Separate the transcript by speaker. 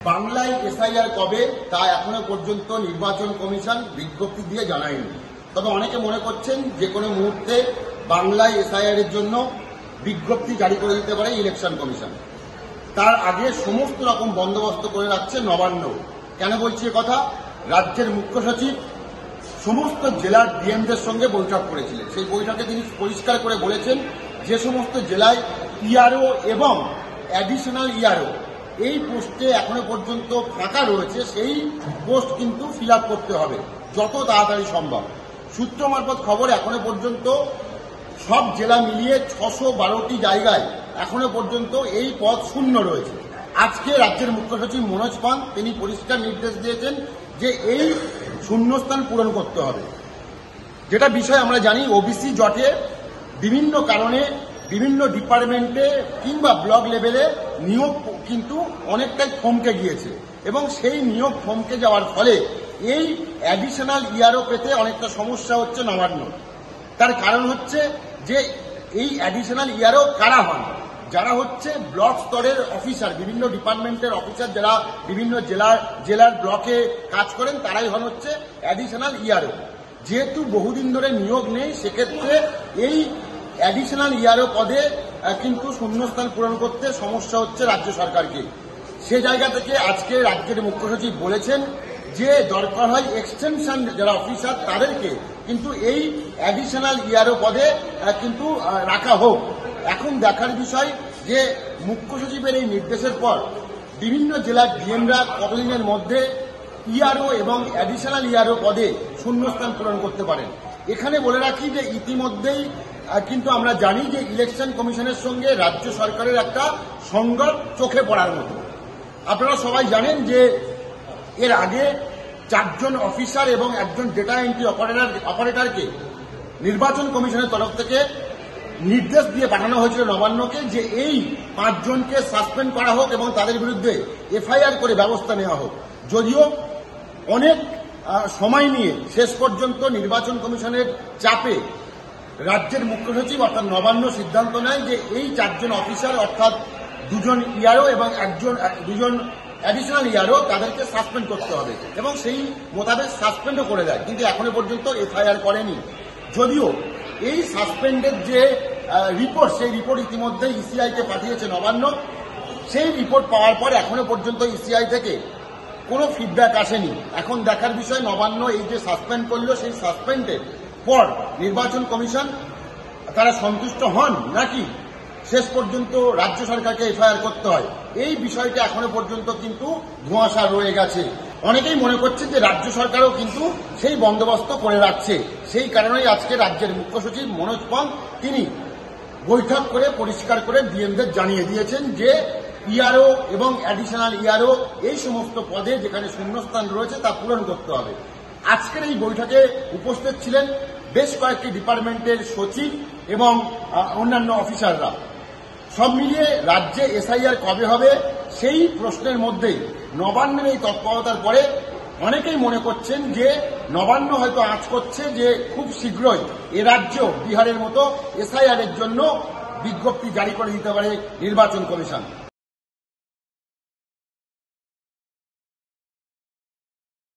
Speaker 1: বাংলায় এসআইআর কবে তা এখনো পর্যন্ত নির্বাচন কমিশন বিজ্ঞপ্তি দিয়ে জানায়নি। তবে অনেকে মনে করছেন যে কোনো মুহূর্তে বাংলায় এসআইআর এর জন্য বিজ্ঞপ্তি জারি করে দিতে পারে ইলেকশন কমিশন। তার আগে সমস্ত রকম বন্দোবস্ত করে রাখছে নবান্ন। কেন বলছি কথা? রাজ্যের মুখ্য সচিব সমস্ত জেলার ডিএমদের সঙ্গে বৈঠক করেছিলেন। সেই বৈঠকে তিনি পরিষ্কার করে বলেছেন যে সমস্ত জেলায় ইআরও এবং অ্যাডিশনাল ইআরও এই পোস্টে এখনো পর্যন্ত ফাঁকা রয়েছে, সেই পোস্ট কিন্তু ফিল আপ করতে হবে যত তাড়াতাড়ি সম্ভব। সূত্র মারফত খবর এখনো পর্যন্ত সব জেলা মিলিয়ে 612টি জায়গায় এখনো পর্যন্ত এই পদ শূন্য রয়েছে। আজকে রাজ্যের মুখ্য সচিব মনোজ পান তিনি পরিষ্কার নির্দেশ দিয়েছেন যে এই শূন্যস্থান পূরণ করতে হবে। যেটা বিষয় আমরা জানি, ওবিসি জটে বিভিন্ন কারণে বিভিন্ন ডিপার্টমেন্টে কিংবা ব্লক লেভেলে নিয়োগ কিন্তু অনেকটাই থমকে গিয়েছে এবং সেই নিয়োগ থমকে যাওয়ার ফলে এই অ্যাডিশনাল ইআরও পেতে অনেকটা সমস্যা হচ্ছে নবান্ন। তার কারণ হচ্ছে যে এই অ্যাডিশনাল ইআরও কারা হন? যারা হচ্ছে ব্লক স্তরের অফিসার, বিভিন্ন ডিপার্টমেন্টের অফিসার যারা বিভিন্ন জেলার ব্লকে কাজ করেন, তারাই হন হচ্ছে অ্যাডিশনাল ইআরও। যেহেতু বহুদিন ধরে নিয়োগ নেই, সেক্ষেত্রে এই অ্যাডিশনাল ইআরও পদে কিন্তু শূন্যস্থান পূরণ করতে সমস্যা হচ্ছে রাজ্য সরকারকে। সে জায়গা থেকে আজকে রাজ্যের মুখ্য সচিব বলেছেন যে দরকার হয় এক্সটেনশন যারা অফিসার তাদেরকে কিন্তু এই অ্যাডিশনাল ইআরও পদে কিন্তু রাখা হোক। এখন দেখার বিষয় যে মুখ্য সচিবের এই নির্দেশের পর বিভিন্ন জেলার ডিএমরা কতদিনের মধ্যে ইআরও এবং অ্যাডিশনাল ইআরও পদে শূন্যস্থান পূরণ করতে পারেন। এখানে বলে রাখি যে ইতিমধ্যেই কিন্তু আমরা জানি যে ইলেকশন কমিশনের সঙ্গে রাজ্য সরকারের একটা সংঘাত চোখে পড়ার মতো। আপনারা সবাই জানেন যে এর আগে 4 জন অফিসার এবং একজন ডেটা এন্ট্রি অপারেটরকে নির্বাচন কমিশনের তরফ থেকে নির্দেশ দিয়ে পাঠানো হয়েছিল নবান্নকে যে এই 5 জনকে সাসপেন্ড করা হোক এবং তাদের বিরুদ্ধে এফআইআর করে ব্যবস্থা নেওয়া হোক। যদিও অনেক সময় নিয়ে শেষ পর্যন্ত নির্বাচন কমিশনের চাপে রাজ্যের মুখ্য সচিব অর্থাৎ নবান্ন সিদ্ধান্ত নেয় যে এই 4 জন অফিসার অর্থাৎ 2 জন ইআরও এবং 2 জন অ্যাডিশনাল ইআরও তাদেরকে সাসপেন্ড করতে হবে এবং সেই মোতাবেক সাসপেন্ডও করে দেয়, কিন্তু এখনো পর্যন্ত এফআইআর করেনি। যদিও এই সাসপেন্ডের যে রিপোর্ট, সেই রিপোর্ট ইতিমধ্যে ইসিআইকে পাঠিয়েছে নবান্ন। সেই রিপোর্ট পাওয়ার পর এখনো পর্যন্ত ইসিআই থেকে কোনো ফিডব্যাক আসেনি। এখন দেখার বিষয় নবান্ন এই যে সাসপেন্ড করলো, সেই সাসপেন্ডের পর নির্বাচন কমিশন তারা সন্তুষ্ট হন নাকি শেষ পর্যন্ত রাজ্য সরকারকে এফআইআর করতে হয়, এই বিষয়টা এখনো পর্যন্ত কিন্তু ধোঁয়াশা রয়ে গেছে। অনেকেই মনে করছেন যে রাজ্য সরকারও কিন্তু সেই বন্দোবস্ত করে রাখছে। সেই কারণেই আজকে রাজ্যের মুখ্য সচিব মনোজ পান তিনি বৈঠক করে পরিষ্কার করে ডিএমদের জানিয়ে দিয়েছেন যে ইআরও এবং অ্যাডিশনাল ইআরও এই সমস্ত পদে যেখানে শূন্যস্থান রয়েছে তা পূরণ করতে হবে। আজকের এই বৈঠকে উপস্থিত ছিলেন বেশ কয়েকটি ডিপার্টমেন্টের সচিব এবং অন্যান্য অফিসাররা। সব মিলিয়ে রাজ্যে এসআইআর কবে হবে সেই প্রশ্নের মধ্যেই নবান্নের এই তৎপরতার পরে অনেকেই মনে করছেন যে নবান্ন হয়তো আঁচ করছে যে খুব শীঘ্রই এ রাজ্য বিহারের মতো এসআইআর এর জন্য বিজ্ঞপ্তি জারি করে দিতে পারে নির্বাচন কমিশন।